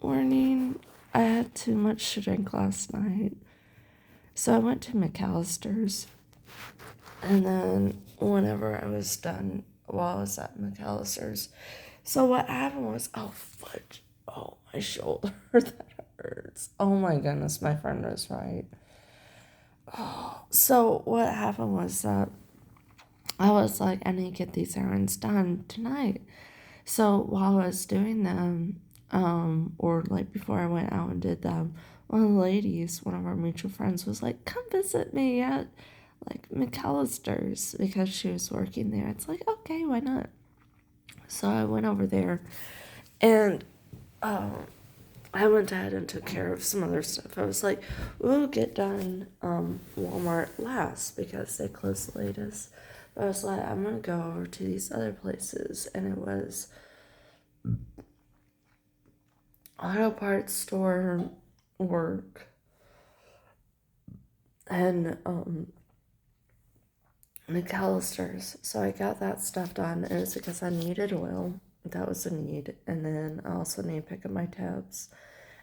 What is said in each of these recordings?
morning. I had too much to drink last night. So I went to McAllister's. And then whenever I was done, while I was at McAllister's. So what happened was, oh, fudge. Oh, my shoulder. That hurts. Oh my goodness, my friend was right. Oh, so what happened was that I was like, I need to get these errands done tonight. So while I was doing them, or like before I went out and did them, one of the ladies, one of our mutual friends, was like, come visit me at like McAllister's because she was working there. It's like, okay, why not? So I went over there and I went ahead and took care of some other stuff. I was like, we'll get done Walmart last because they close the latest. But I was like, I'm going to go over to these other places. And it was auto parts store work and McAllister's. So I got that stuff done. And it's because I needed oil. That was a need. And then I also need to pick up my tabs.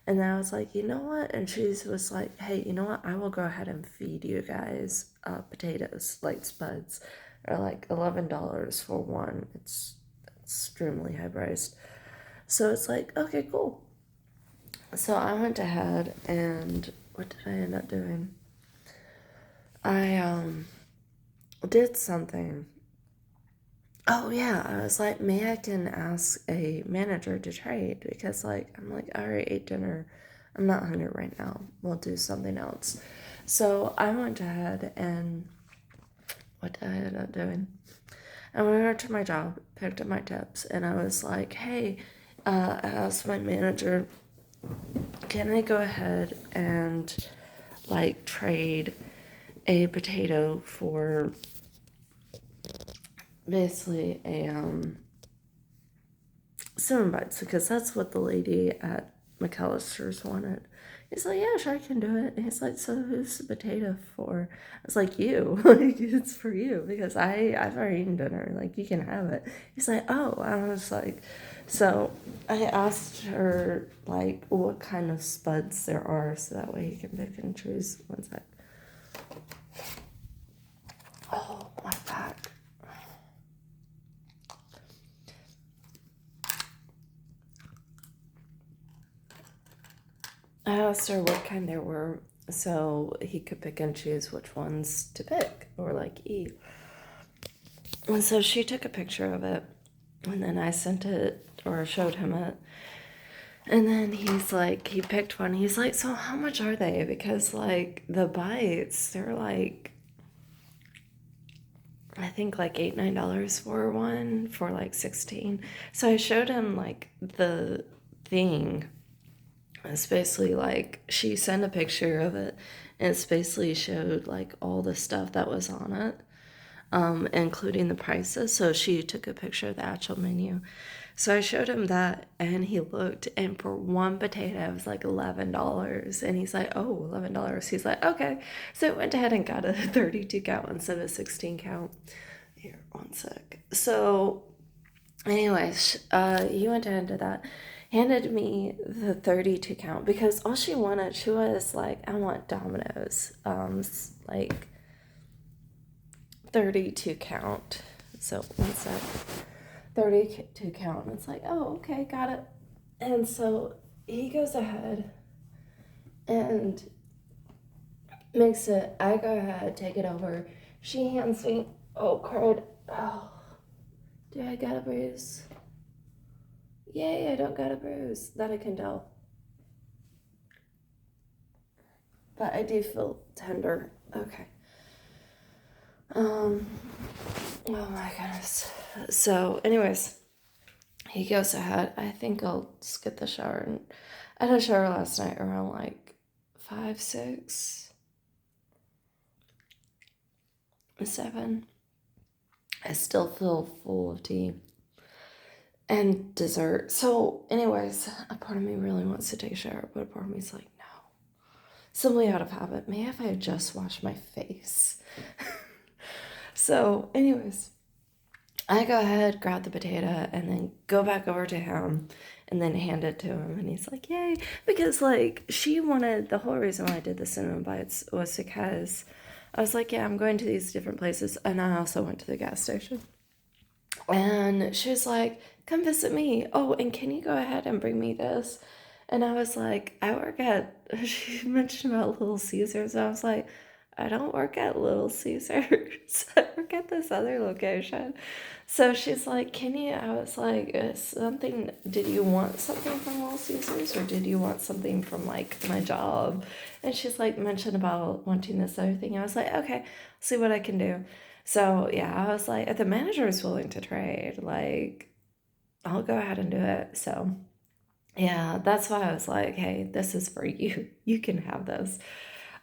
And then I was like, you know what? And she was like, hey, you know what? I will go ahead and feed you guys potatoes, like spuds. They're like $11 for one. It's extremely high priced. So it's like, okay, cool. So I went ahead and what did I end up doing? I did something. Oh yeah, I was like, maybe I can ask a manager to trade because like I'm like, I already ate dinner. I'm not hungry right now. We'll do something else. So I went ahead and what did I end up doing? I went over to my job, picked up my tips, and I was like, hey, I asked my manager, can I go ahead and like trade a potato for basically a cinnamon bites because that's what the lady at McAllister's wanted. He's like, yeah, sure, I can do it. And he's like, so who's the potato for? I was like, you. Like, it's for you because I've already eaten dinner. Like, you can have it. He's like, oh. I was like, so I asked her, like, what kind of spuds there are so that way he can pick and choose. One sec. Oh, my back. I asked her what kind there were so he could pick and choose which ones to pick or like eat. And so she took a picture of it and then I sent it or showed him it. And then he's like, he picked one. He's like, so how much are they? Because like the bites, they're like, I think like $8, $9 for one for like 16. So I showed him like the thing. It's basically like she sent a picture of it and it's basically showed like all the stuff that was on it, including the prices. So she took a picture of the actual menu. So I showed him that and he looked and for one potato it was like $11 and he's like, oh, $11. He's like, okay. So I went ahead and got a 32 count instead of a 16 count. Here, one sec. So anyways, he went ahead and did that. Handed me the 32 count because all she wanted, she was like, I want Domino's, like 32 count. So one sec, 32 count. And it's like, oh, okay, got it. And so he goes ahead and makes it. I go ahead, take it over. She hands me, oh, crud. Oh, do I got a bruise? Yay, I don't got a bruise. That I can tell. But I do feel tender. Okay. Oh my goodness. So, anyways, he goes ahead. I think I'll just get the shower. And I had a shower last night around like 5, 6, 7. I still feel full of tea and dessert. So, anyways, a part of me really wants to take a shower, but a part of me is like, no. Simply out of habit. Maybe if I had just washed my face. So, anyways, I go ahead, grab the potato, and then go back over to him and then hand it to him, and he's like, yay. Because, like, she wanted, the whole reason why I did the cinnamon bites was because I was like, yeah, I'm going to these different places, and I also went to the gas station. And she was like, come visit me. Oh, and can you go ahead and bring me this? And I was like, I work at, she mentioned about Little Caesars. I was like, I don't work at Little Caesars. I work at this other location. So she's like, can you? I was like, something, did you want something from Little Caesars or did you want something from like my job? And she's like, mentioned about wanting this other thing. I was like, okay, see what I can do. So yeah, I was like, if the manager is willing to trade, like, I'll go ahead and do it. So yeah, that's why I was like, hey, this is for you. You can have this.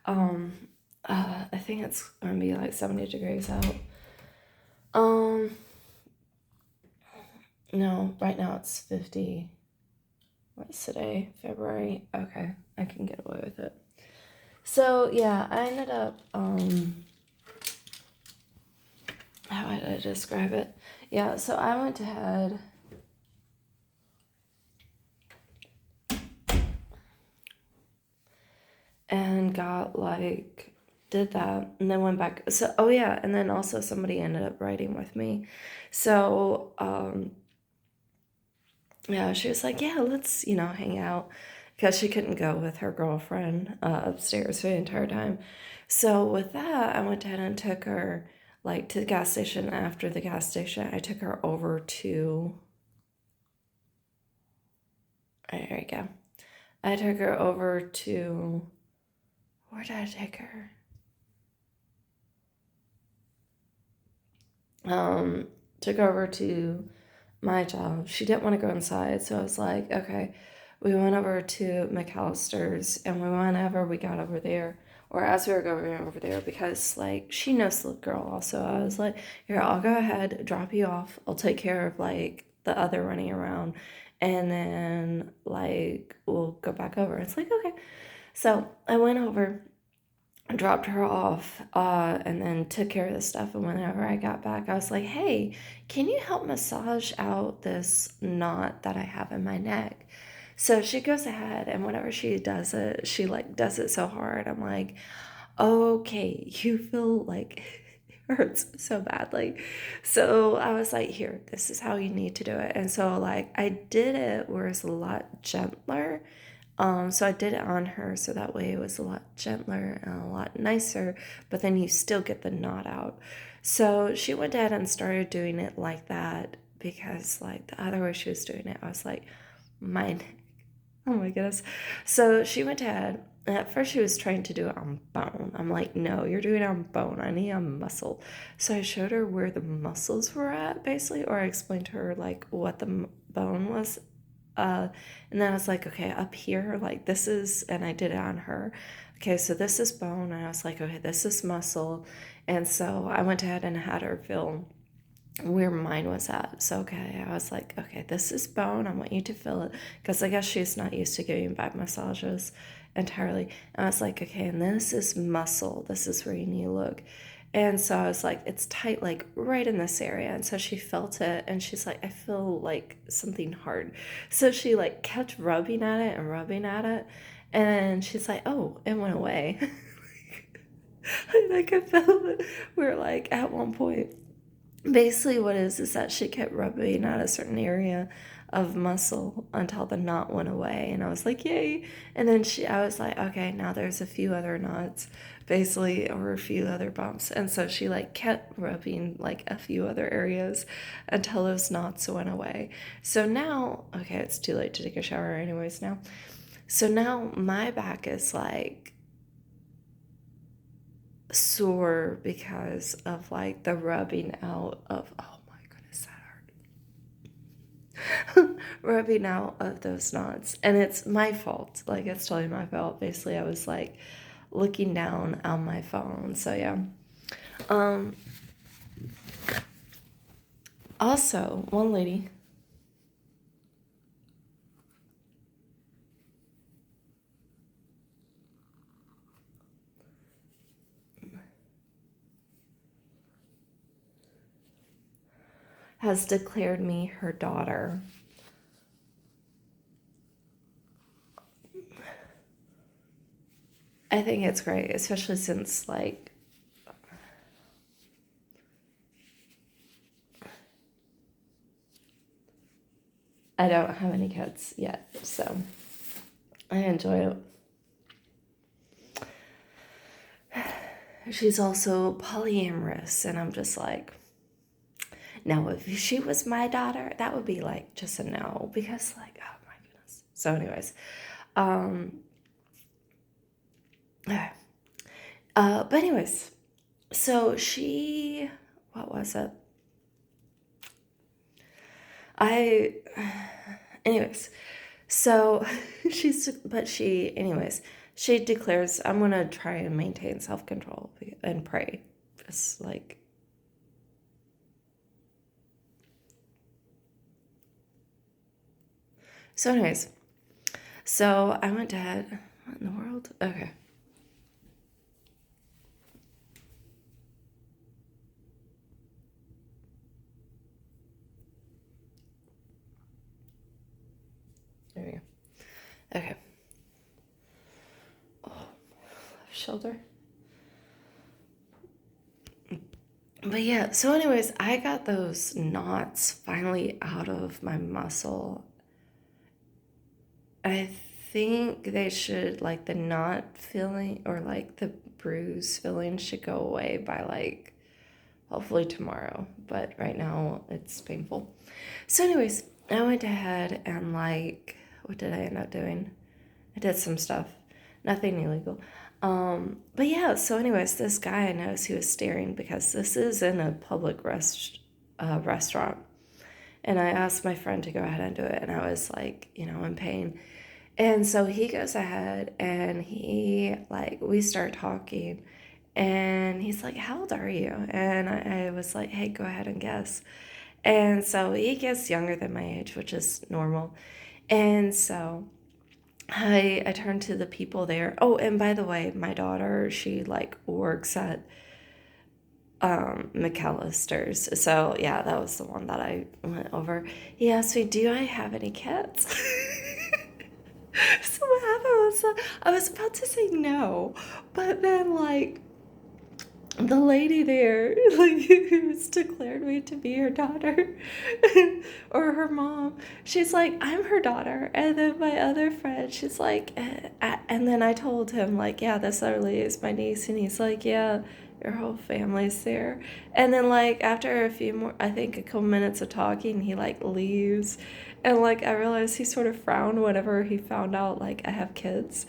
Um, I think it's gonna be like 70 degrees out. No, right now it's 50. What's today? February. Okay, I can get away with it. So yeah, I ended up how would I describe it? Yeah, so I went ahead and got like did that and then went back. So oh yeah, and then also somebody ended up riding with me. So yeah, she was like, yeah, let's, hang out because she couldn't go with her girlfriend upstairs for the entire time. So with that, I went ahead and took her like to the gas station. After the gas station, I took her over to, there you go. I took her over to, where did I take her? Took her over to my job. She didn't want to go inside, so I was like, okay. We went over to McAllister's, and whenever we got over there, or as we were going over there, because like she knows the girl also, I was like, here, I'll go ahead, drop you off. I'll take care of like the other running around, and then like we'll go back over. It's like, okay. So I went over, dropped her off, and then took care of the stuff. And whenever I got back, I was like, hey, can you help massage out this knot that I have in my neck? So she goes ahead, and whenever she does it, she like does it so hard. I'm like, okay, you feel like it hurts so badly. So I was like, here, this is how you need to do it. And so like I did it where it's a lot gentler. So I did it on her so that way it was a lot gentler and a lot nicer, but then you still get the knot out. So she went ahead and started doing it like that because like the other way she was doing it, I was like, my neck. Oh my goodness. So she went ahead, and at first she was trying to do it on bone. I'm like, no, you're doing it on bone. I need a muscle. So I showed her where the muscles were at, basically, or I explained to her like what the bone was. And then I was like, okay, up here, like this is, and I did it on her. Okay, so this is bone, and I was like, okay, this is muscle. And so I went ahead and had her feel where mine was at. So, okay, I was like, okay, this is bone. I want you to feel it. Because I guess she's not used to giving back massages entirely. And I was like, okay, and this is muscle. This is where you need to look. And so I was like, it's tight, like right in this area. And so she felt it, and she's like, I feel like something hard. So she like kept rubbing at it and rubbing at it. And she's like, oh, it went away. And I could feel it. We're like, at one point, basically what it is that she kept rubbing at a certain area of muscle until the knot went away, and I was like, yay. And then I was like, okay, now there's a few other knots basically, or a few other bumps. And so she like kept rubbing like a few other areas until those knots went away. So now, okay, it's too late to take a shower anyways now. So now my back is like sore because of like the rubbing out of, oh my goodness, that hurt. Rubbing out of those knots, and it's my fault, like it's totally my fault. Basically I was like looking down on my phone. So yeah. Also one lady has declared me her daughter. I think it's great, especially since, like, I don't have any kids yet, so I enjoy it. She's also polyamorous, and I'm just like, now if she was my daughter, that would be like just a no, because like, oh my goodness. So anyways, um, but anyways, so she, what was it? I, anyways, so she declares, I'm gonna try and maintain self-control and pray. Just like, so anyways, so I went to head, what in the world? Okay. There we go. Okay. Oh, left shoulder. But yeah, so anyways, I got those knots finally out of my muscle. I think they should, like, the knot feeling or like the bruise feeling should go away by like hopefully tomorrow. But right now it's painful. So anyways, I went ahead and like, what did I end up doing? I did some stuff, nothing illegal. But yeah, so anyways, this guy I noticed he was staring because this is in a public restaurant. And I asked my friend to go ahead and do it, and I was like, in pain. And so he goes ahead and he, like, we start talking, and he's like, how old are you? And I was like, hey, go ahead and guess. And so he gets younger than my age, which is normal. And so I turned to the people there. Oh, and by the way, my daughter, she like works at McAllister's. So yeah, that was the one that I went over. He asked me, do I have any kids? So what happened was I was about to say no, but then like the lady there, like, who's declared me to be her daughter, or her mom, she's like, I'm her daughter. And then my other friend, she's like, and then I told him, like, yeah, this other lady is my niece. And he's like, yeah, your whole family's there. And then, like, after a few more, I think a couple minutes of talking, he, like, leaves. And, like, I realized he sort of frowned whenever he found out, like, I have kids.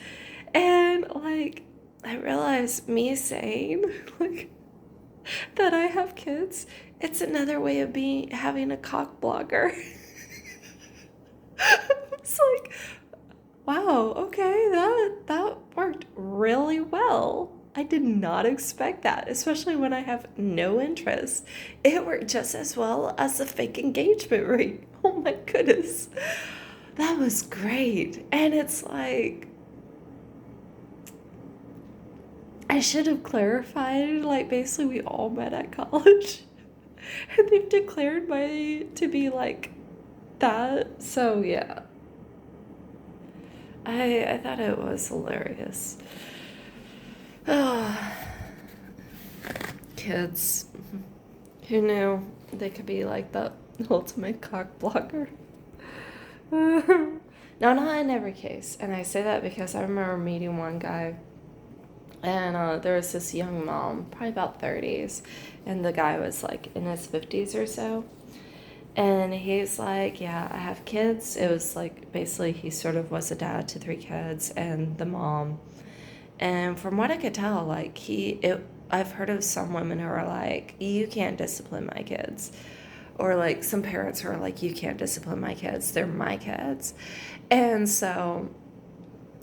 And, like, I realized me saying, like, that I have kids, it's another way of having a cock blogger. It's like, wow, okay, that worked really well. I did not expect that, especially when I have no interest. It worked just as well as the fake engagement ring. Oh my goodness. That was great. And it's like, I should have clarified, like, basically we all met at college. And they've declared my to be like that. So yeah. I thought it was hilarious. Oh, kids. Who knew they could be like the ultimate cock blocker? Now, not in every case. And I say that because I remember meeting one guy, and there was this young mom, probably about 30s, and the guy was like in his 50s or so. And he's like, yeah, I have kids. It was like basically he sort of was a dad to 3 kids and the mom. And from what I could tell, like I've heard of some women who are like, you can't discipline my kids. Or like some parents who are like, you can't discipline my kids. They're my kids. And so,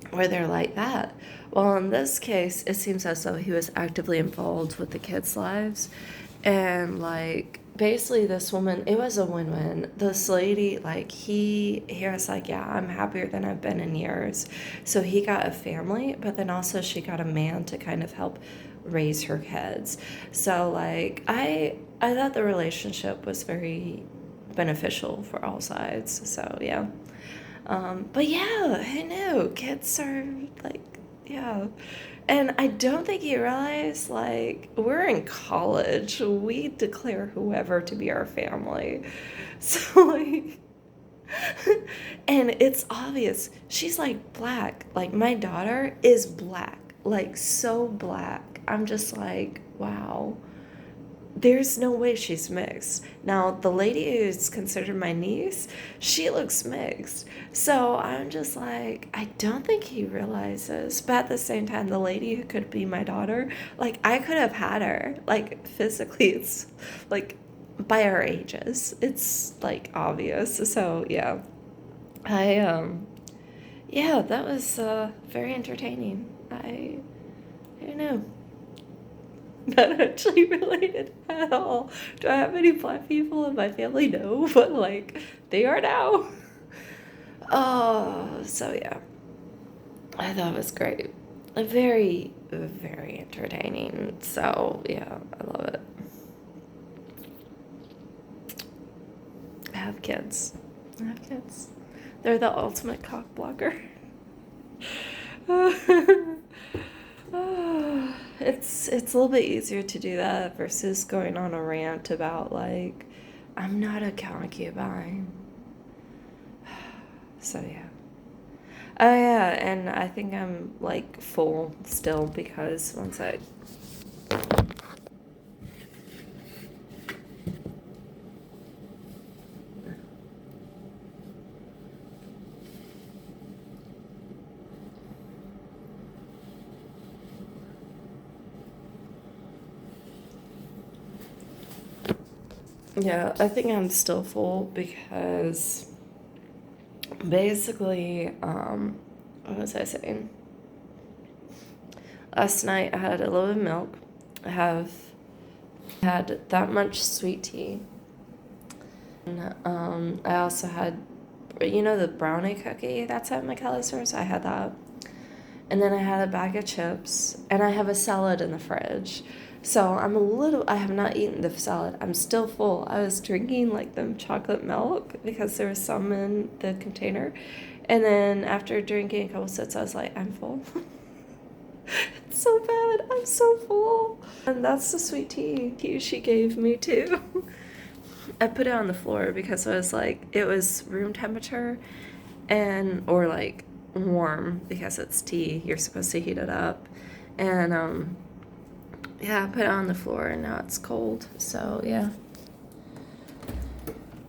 where they're like that. Well, in this case, it seems as though he was actively involved with the kids' lives. And like basically this woman, it was a win-win. This lady, like he was like, yeah, I'm happier than I've been in years. So he got a family, but then also she got a man to kind of help raise her kids. So like I thought the relationship was very beneficial for all sides. So yeah. But yeah, who knew? Kids are like, Yeah. And I don't think he realized, like, we're in college. We declare whoever to be our family. So, like, and it's obvious. She's like black. Like, my daughter is black. Like, so black. I'm just like, wow. There's no way she's mixed. Now, the lady who's considered my niece, she looks mixed. So I'm just like, I don't think he realizes. But at the same time, the lady who could be my daughter, like, I could have had her. Like, physically, it's like by our ages, it's like obvious. So yeah, I, yeah, that was very entertaining. I don't know. Not actually related at all. Do I have any black people in my family? No, but like they are now. Oh, so yeah, I thought it was great. Very, very entertaining. So yeah, I love it. I have kids. I have kids. They're the ultimate cock blocker. It's a little bit easier to do that versus going on a rant about like I'm not a concubine. So yeah. Oh yeah, and I think I'm like full still because once I yeah, I think I'm still full because basically, what was I saying? Last night I had a little bit of milk. I have had that much sweet tea. And I also had, the brownie cookie that's at McAllister's? I had that. And then I had a bag of chips. And I have a salad in the fridge. So I have not eaten the salad. I'm still full. I was drinking like the chocolate milk because there was some in the container. And then after drinking a couple sips, I was like, I'm full. It's so bad. I'm so full. And that's the sweet tea she gave me too. I put it on the floor because I was like, it was room temperature or like warm because it's tea. You're supposed to heat it up. And yeah, I put it on the floor and now it's cold. So yeah.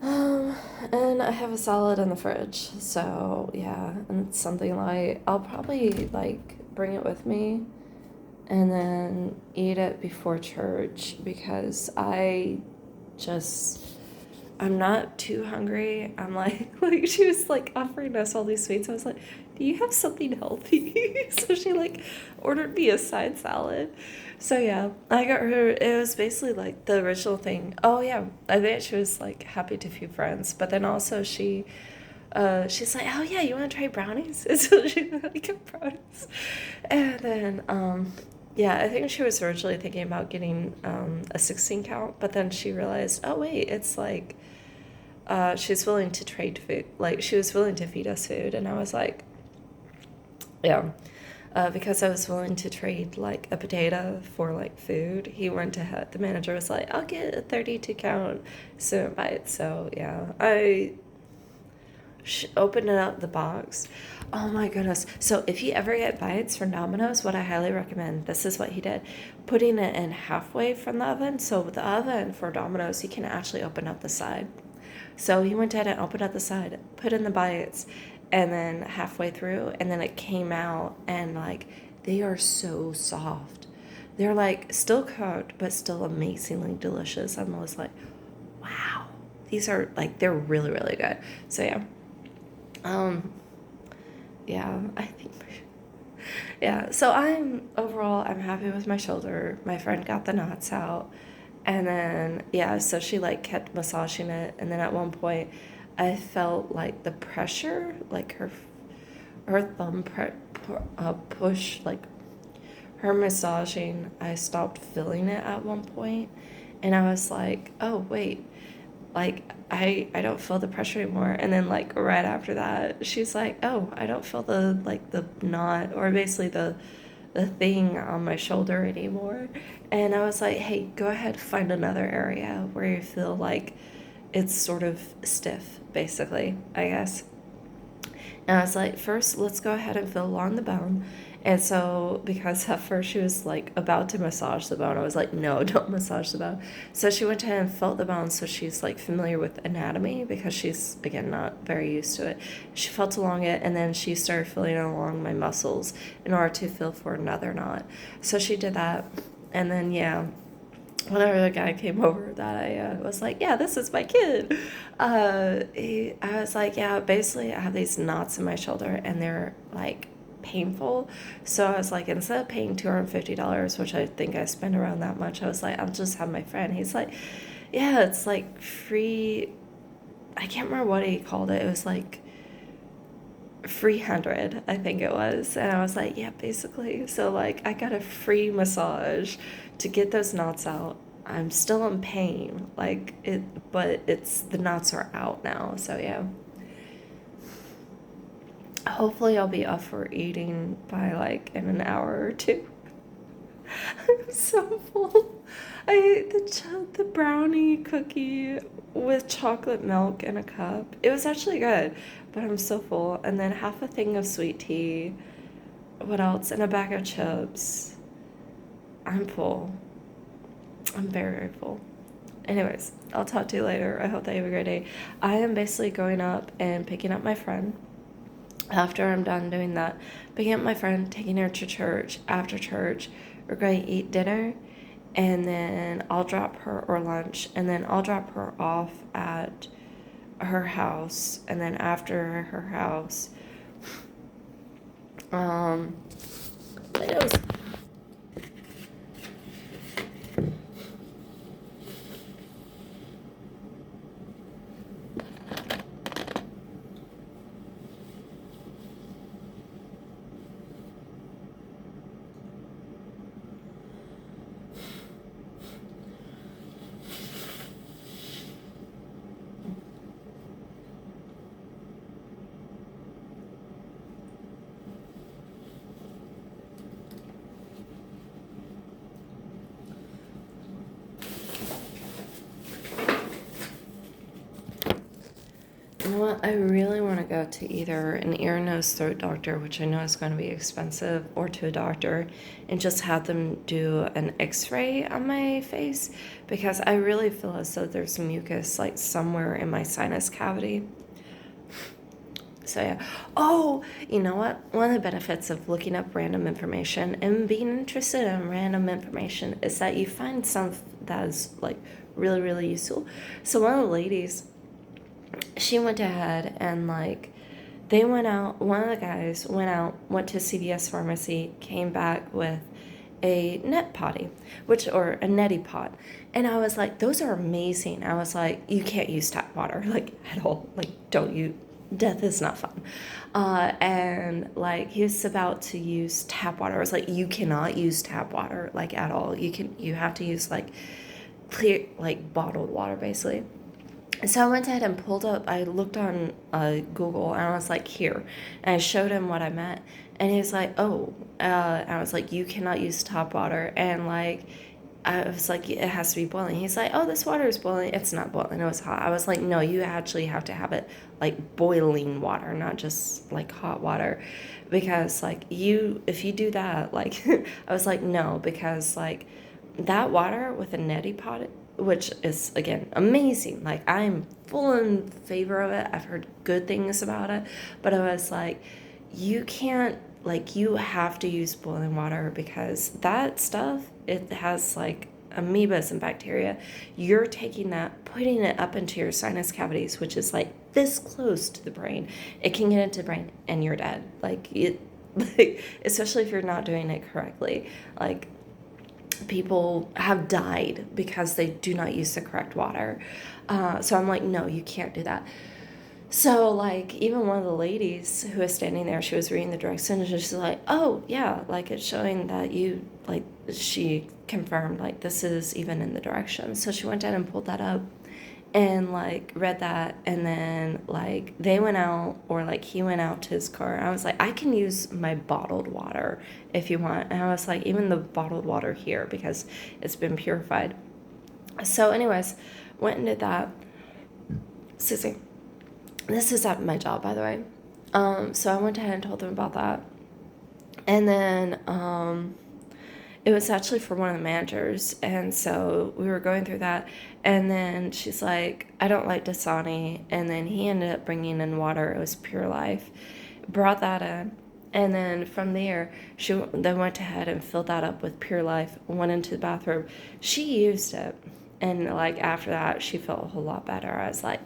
And I have a salad in the fridge. So yeah, and it's something like I'll probably like bring it with me and then eat it before church because I'm not too hungry. I'm like she was like offering us all these sweets. I was like, do you have something healthy? So she like ordered me a side salad. So yeah, I got her. It was basically like the original thing. Oh yeah, I think she was like happy to few friends, but then also she's like, oh yeah, you want to try brownies? And so she got brownies, and then yeah, I think she was originally thinking about getting a 16 count, but then she realized, oh wait, it's like she's willing to trade food. Like she was willing to feed us food, and I was like, yeah, because I was willing to trade like a potato for like food. He went ahead. The manager was like, I'll get a 32 count cinnamon bite. So yeah, I opened up the box. Oh my goodness. So if you ever get bites from Domino's, what I highly recommend, this is what he did. Putting it in halfway from the oven. So with the oven for Domino's, you can actually open up the side. So he went ahead and opened up the side, put in the bites, and then halfway through, and then it came out, and like they are so soft. They're like still cooked, but still amazingly delicious. I'm always like, wow, these are like they're really really good. So yeah, um, yeah, I think. Yeah, so I'm happy with my shoulder. My friend got the knots out. And then, yeah, so she like kept massaging it. And then at one point, I felt like the pressure, like her thumb push, like her massaging. I stopped feeling it at one point, and I was like, oh wait. like, I don't feel the pressure anymore. And then, like, right after that, she's like, oh, I don't feel the, like, the knot, or basically the thing on my shoulder anymore. And I was like, hey, go ahead, find another area where you feel like it's sort of stiff, basically, I guess. And I was like, first, let's go ahead and feel along the bone. And so, because at first she was like about to massage the bone, I was like, no, don't massage the bone. So she went ahead and felt the bone, so she's like familiar with anatomy because she's, again, not very used to it. She felt along it, and then she started feeling along my muscles in order to feel for another knot. So she did that. And then, yeah, whenever the guy came over, that I was like, yeah, this is my kid. I was like, yeah, basically I have these knots in my shoulder and they're like painful. So I was like, instead of paying $250, which I think I spent around that much, I was like, I'll just have my friend. He's like, yeah, it's like free. I can't remember what he called it. It was like 300, I think it was. And I was like, yeah, basically. So, like, I got a free massage to get those knots out. I'm still in pain, like it, but it's the knots are out now. So yeah, hopefully I'll be up for eating by like in an hour or two. I'm so full. I ate the brownie cookie with chocolate milk in a cup. It was actually good, but I'm so full. And then half a thing of sweet tea. What else? And a bag of chips. I'm full. I'm very, very full. Anyways, I'll talk to you later. I hope that you have a great day. I am basically going up and picking up my friend. After I'm done doing that, picking up my friend, taking her to church. After church, we're going to eat dinner, and then I'll drop her, or lunch, and then I'll drop her off at her house, and then after her house, um, it was You know what? I really want to go to either an ear, nose, throat doctor, which I know is going to be expensive, or to a doctor and just have them do an x-ray on my face, because I really feel as though there's mucus like somewhere in my sinus cavity. So yeah. Oh, you know what? One of the benefits of looking up random information and being interested in random information is that you find some that is like really, really useful. So one of the ladies, she went ahead and like they went out, one of the guys went out, went to CVS pharmacy, came back with a net potty, which, or a neti pot. And I was like, those are amazing. I was like, you can't use tap water, like, at all. Like, don't you, death is not fun. And like, he was about to use tap water. I was like, you cannot use tap water, like, at all. You have to use like clear, like bottled water, basically. So I went ahead and pulled up, I looked on Google, and I was like, here. And I showed him what I meant. And he was like, oh. And I was like, you cannot use tap water. And like, I was like, it has to be boiling. He's like, oh, this water is boiling. It's not boiling. It was hot. I was like, no, you actually have to have it like boiling water, not just like hot water. Because like if you do that, like, I was like, no, because like that water with a neti pot, which is again amazing. Like, I'm full in favor of it. I've heard good things about it, but I was like, you can't, like, you have to use boiling water, because that stuff, it has like amoebas and bacteria. You're taking that, putting it up into your sinus cavities, which is like this close to the brain. It can get into the brain and you're dead. Like it, like, especially if you're not doing it correctly. Like, people have died because they do not use the correct water. So I'm like, no, you can't do that. So, like, even one of the ladies who was standing there, she was reading the directions, and she's like, oh, yeah, like, it's showing that you, like, she confirmed, like, this is even in the directions. So she went down and pulled that up, and like read that, and then like they went out, or like he went out to his car. I was like, I can use my bottled water if you want. And I was like, even the bottled water here, because it's been purified. So anyways, went and did that. Excuse me. This is at my job, by the way. So I went ahead and told them about that. And then it was actually for one of the managers. And so we were going through that. And then she's like, I don't like Dasani. And then he ended up bringing in water. It was Pure Life. Brought that in. And then from there, she then went ahead and filled that up with Pure Life, went into the bathroom. She used it. And like after that, she felt a whole lot better. I was like,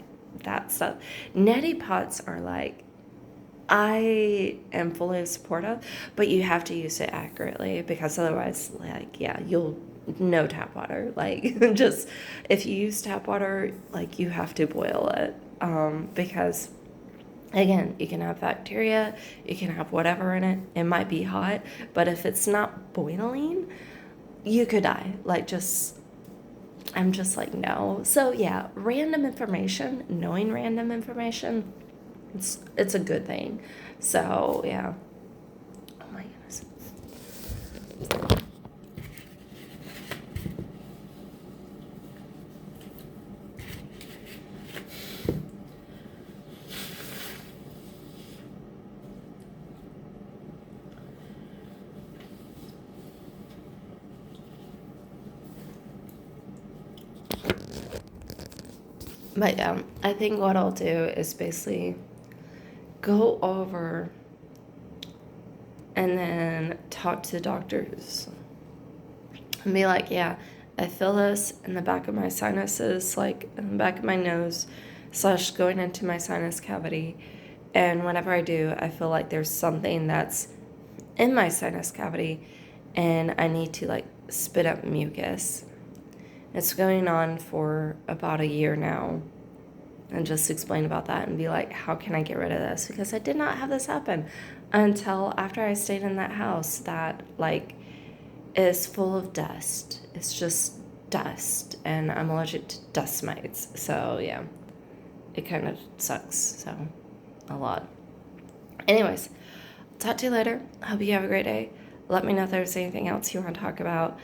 that stuff. Neti pots are like, I am fully supportive, but you have to use it accurately, because otherwise, like, yeah, you'll no tap water. Like, just if you use tap water, like, you have to boil it, because again, you can have bacteria, you can have whatever in it. It might be hot, but if it's not boiling, you could die. Like, just I'm just like, no. So yeah, random information, knowing random information, it's a good thing. So yeah. Oh my goodness. But yeah, I think what I'll do is basically go over and then talk to the doctors and be like, yeah, I feel this in the back of my sinuses, like in the back of my nose, slash going into my sinus cavity. And whenever I do, I feel like there's something that's in my sinus cavity, and I need to like spit up mucus. It's going on for about a year now. And just explain about that and be like, how can I get rid of this? Because I did not have this happen until after I stayed in that house that like is full of dust. It's just dust, and I'm allergic to dust mites. So yeah, it kind of sucks. So a lot. Anyways, talk to you later. Hope you have a great day. Let me know if there's anything else you want to talk about.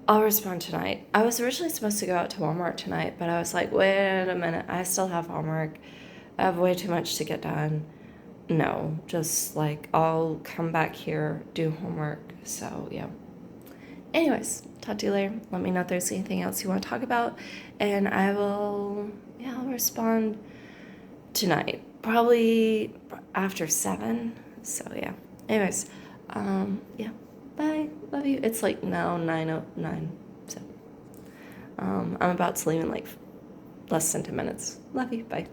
I'll respond tonight. I was originally supposed to go out to Walmart tonight, but I was like, wait a minute, I still have homework. I have way too much to get done. No, just like I'll come back here, do homework. So yeah. Anyways, talk to you later. Let me know if there's anything else you want to talk about, and I'll respond tonight. Probably after 7. So yeah. Anyways, yeah. Bye. Love you. It's like now 9:09. So I'm about to leave in like less than 10 minutes. Love you. Bye.